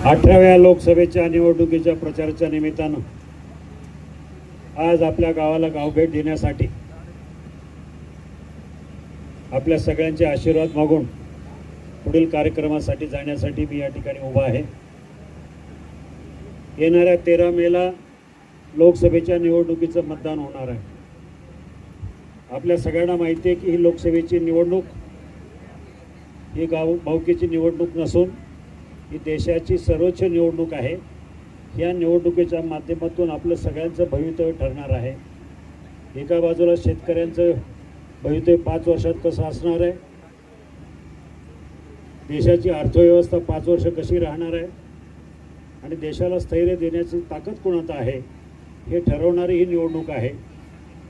18व्या लोकसभेच्या निवडणुकीच्या प्रचाराच्या निमित्तानं आज आपल्या गावाला गावभेट देण्यासाठी आपल्या सगळ्यांचे आशीर्वाद मागून पुढील कार्यक्रमासाठी जाण्यासाठी मी या ठिकाणी उभा आहे। येणाऱ्या 13 मेला लोकसभेच्या निवडणुकीचं मतदान होणार आहे। आपल्या सगळ्यांना माहिती आहे की ही लोकसभेची निवडणूक ही गावभावकीची निवडणूक नसून ही देशाची सर्वोच्च निवडणूक आहे। या निवडणुकीच्या माध्यमातून आपलं सगळ्यांचं भवितव्य ठरणार आहे। एका बाजूला शेतकऱ्यांचं भवितव्य 5 वर्षात कसं असणार आहे, देशाची अर्थव्यवस्था 5 वर्ष कशी राहणार आहे आणि देशाला स्थैर्य देण्याची ताकद कोणात आहे हे ठरवणारी ही निवडणूक आहे।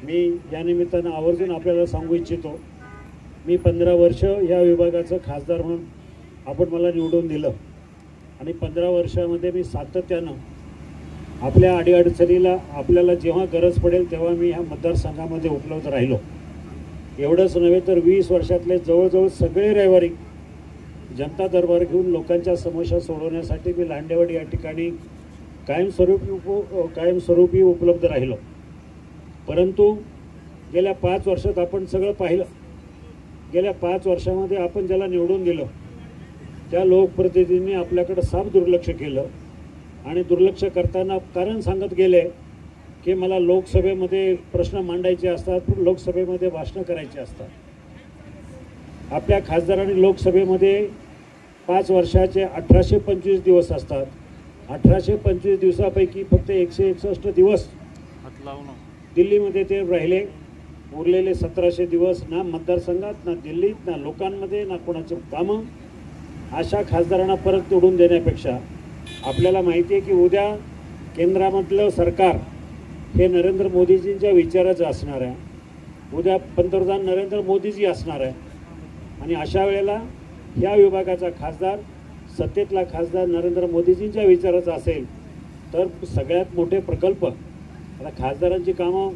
मी या निमित्तानं आवर्जून आपल्याला सांगू इच्छितो, मी 15 वर्ष या विभागाचं खासदार म्हणून आपण मला निवडून दिलं आणि 15 वर्षामध्ये मी सातत्यानं आपल्या अडीअडचणीला आपल्याला जेव्हा गरज पडेल तेव्हा मी ह्या मतदारसंघामध्ये उपलब्ध राहिलो। एवढंच नव्हे तर 20 वर्षातले जवळजवळ सगळे रविवारी जनता दरबार घेऊन लोकांच्या समस्या सोडवण्यासाठी मी लांडेवाडी या ठिकाणी कायमस्वरूपी उपलब्ध राहिलो। परंतु गेल्या 5 वर्षात आपण सगळं पाहिलं, गेल्या 5 वर्षामध्ये आपण ज्याला निवडून दिलं त्या लोकप्रतिनिधींनी आपल्याकडे साफ दुर्लक्ष केलं आणि दुर्लक्ष करताना कारण सांगत गेले की मला लोकसभेमध्ये प्रश्न मांडायचे असतात, लोकसभेमध्ये भाषणं करायची असतात। आपल्या खासदारांनी लोकसभेमध्ये 5 वर्षाचे 1825 दिवस असतात। 1825 दिवसापैकी फक्त 161 दिवस दिल्लीमध्ये ते राहिले। उरलेले 1700 दिवस ना मतदारसंघात, ना दिल्लीत, ना लोकांमध्ये, ना कोणाचे कामं। अशा खासदारांना परत निवडून देण्यापेक्षा आपल्याला माहिती आहे की उद्या केंद्रामधलं सरकार हे नरेंद्र मोदीजींच्या विचाराचं असणार आहे। उद्या पंतप्रधान नरेंद्र मोदीजी असणार आहे आणि अशा वेळेला ह्या विभागाचा खासदार सत्तेतला खासदार नरेंद्र मोदीजींच्या विचाराचा असेल तर सगळ्यात मोठे प्रकल्प, आता खासदारांची कामं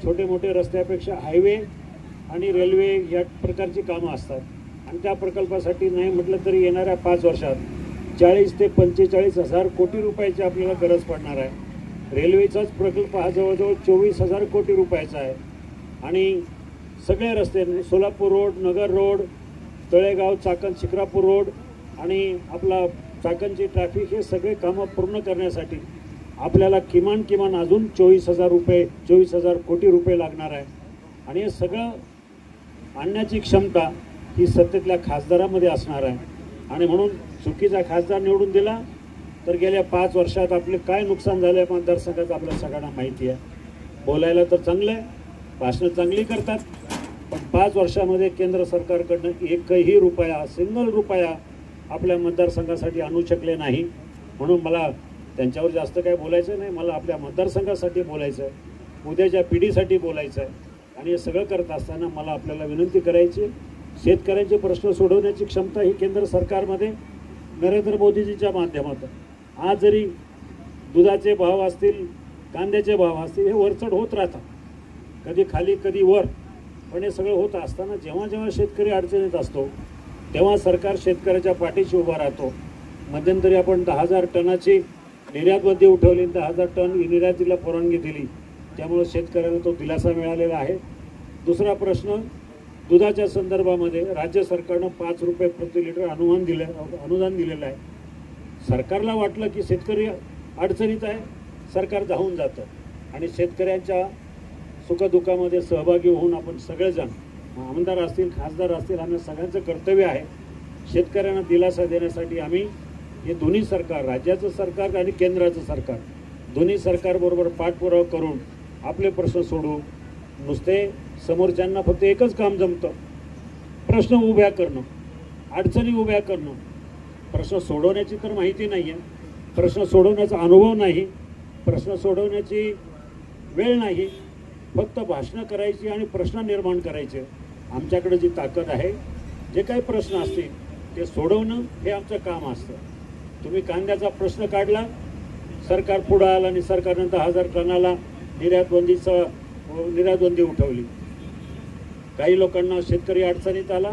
छोटे मोठे रस्त्यापेक्षा हायवे आणि रेल्वे या प्रकारची कामं असतात आणि त्या प्रकल्पासाठी नाही म्हटलं तरी येणाऱ्या 5 वर्षात 40 ते 45,000 कोटी रुपयाची आपल्याला गरज पडणार आहे। रेल्वेचाच प्रकल्प हा जवळजवळ 24,000 कोटी रुपयाचा आहे आणि सगळे रस्ते सोलापूर रोड, नगर रोड, तळेगाव, चाकण, शिक्रापूर रोड आणि आपला चाकणची ट्रॅफिक हे सगळे कामं पूर्ण करण्यासाठी आपल्याला किमान अजून 24,000 कोटी रुपये लागणार आहे आणि हे सगळं आणण्याची क्षमता ही सत्तेतल्या खासदारामध्ये असणार आहे। आणि म्हणून चुकीचा खासदार निवडून दिला तर गेल्या 5 वर्षात आपले काय नुकसान झालं आहे मतदारसंघात आपल्या सगळ्यांना माहिती आहे। बोलायला तर चांगलं आहे, भाषणं चांगली करतात, पण 5 वर्षामध्ये केंद्र सरकारकडनं एकही रुपया, सिंगल रुपया आपल्या मतदारसंघासाठी आणू शकले नाही। म्हणून मला त्यांच्यावर जास्त काय बोलायचं नाही, मला आपल्या मतदारसंघासाठी बोलायचं आहे, उद्याच्या पिढीसाठी बोलायचं आहे। आणि हे सगळं करत असताना मला आपल्याला विनंती करायची, शेतकऱ्यांचे प्रश्न सोडवण्याची क्षमता ही केंद्र सरकारमध्ये नरेंद्र मोदीजीच्या माध्यमातून आज जरी दुधाचे भाव असतील, कांद्याचे भाव असतील, हे वरचढ होत राहतात, कधी खाली कधी वर, पण हे सगळं होत असताना जेव्हा शेतकरी अडचणीत असतो तेव्हा सरकार शेतकऱ्याच्या पाठीशी उभा राहतो। मध्यंतरी आपण 10,000 टनाची निर्यात बंदी उठवली, 10,000 टन निर्यातीला परवानगी दिली, त्यामुळे शेतकऱ्याला तो दिलासा मिळालेला आहे। दुसरा प्रश्न, दुधाच्या संदर्भामध्ये राज्य सरकारनं 5 रुपये प्रति लिटर अनुदान दिलेलं आहे। सरकारला वाटलं की शेतकरी अडचणीत आहे, सरकार धावून जातं आणि शेतकऱ्यांच्या सुखदुःखामध्ये सहभागी होऊन आपण सगळेजण, आमदार असतील, खासदार असतील, आम्ही सगळ्यांचं कर्तव्य आहे शेतकऱ्यांना दिलासा देण्यासाठी आम्ही हे दोन्ही सरकार, राज्याचं सरकार आणि केंद्राचं सरकार, दोन्ही सरकारबरोबर पाठपुरावा करून आपले प्रश्न सोडवू। नुसते समोरच्यांना फक्त एकच काम जमतं, प्रश्न उभ्या करणं, अडचणी उभ्या करणं। प्रश्न सोडवण्याची तर माहिती नाही आहे, प्रश्न सोडवण्याचा अनुभव नाही, प्रश्न सोडवण्याची वेळ नाही, फक्त भाषणं करायची आणि प्रश्न निर्माण करायचे। आमच्याकडे जी ताकद आहे, जे काही प्रश्न असतील ते सोडवणं हे आमचं काम असतं। तुम्ही कांद्याचा प्रश्न काढला, सरकार पुढं आलं आणि सरकारनं 10,000 टनाला निर्यात बंदी उठवली। काही लोकांना शेतकरी अडचणीत आला,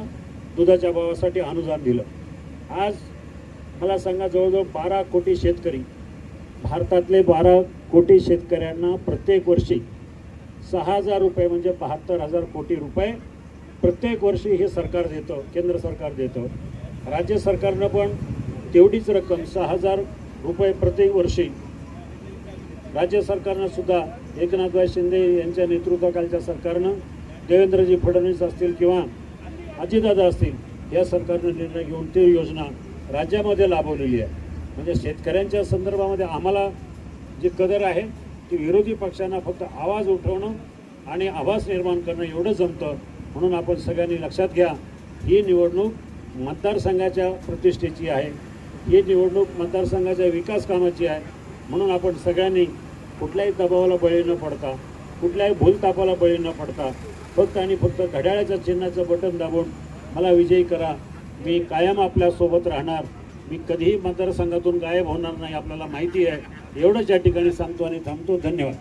दुधाच्या भावासाठी अनुदान दिलं। आज मला सांगा, जवळजवळ 12 कोटी शेतकरी, भारतातले 12 कोटी शेतकऱ्यांना प्रत्येक वर्षी 6,000 रुपये म्हणजे 72,000 कोटी रुपये प्रत्येक वर्षी हे सरकार देतं, केंद्र सरकार देतं. राज्य सरकारनं पण तेवढीच रक्कम 6,000 रुपये प्रत्येक वर्षी राज्य सरकारनं सुद्धा एकनाथभाई शिंदे यांच्या नेतृत्वाखालच्या सरकारनं, देवेंद्रजी फडणवीस असतील किंवा अजितदादा असतील, या सरकारनं निर्णय घेऊन ती योजना राज्यामध्ये राबवलेली आहे. म्हणजे शेतकऱ्यांच्या संदर्भामध्ये आम्हाला जी कदर आहे ती विरोधी पक्षांना फक्त आवाज उठवणं आणि आवाज निर्माण करणं एवढं जमतं. म्हणून आपण सगळ्यांनी लक्षात घ्या, ही निवडणूक मतदारसंघाच्या प्रतिष्ठेची आहे, ही निवडणूक मतदारसंघाच्या विकास कामाची आहे. म्हणून आपण सगळ्यांनी कुठल्याही दबावाला बळी न पडता, कुठल्याही भूलतापाला बळी न पडता, फक्त आणि फक्त घड्याळाच्या चिन्हाचं बटन दाबून मला विजयी करा. मी कायम आपल्यासोबत राहणार, मी कधीही मतदारसंघातून गायब होणार नाही, आपल्याला माहिती आहे. एवढंच या ठिकाणी सांगतो आणि थांबतो. धन्यवाद.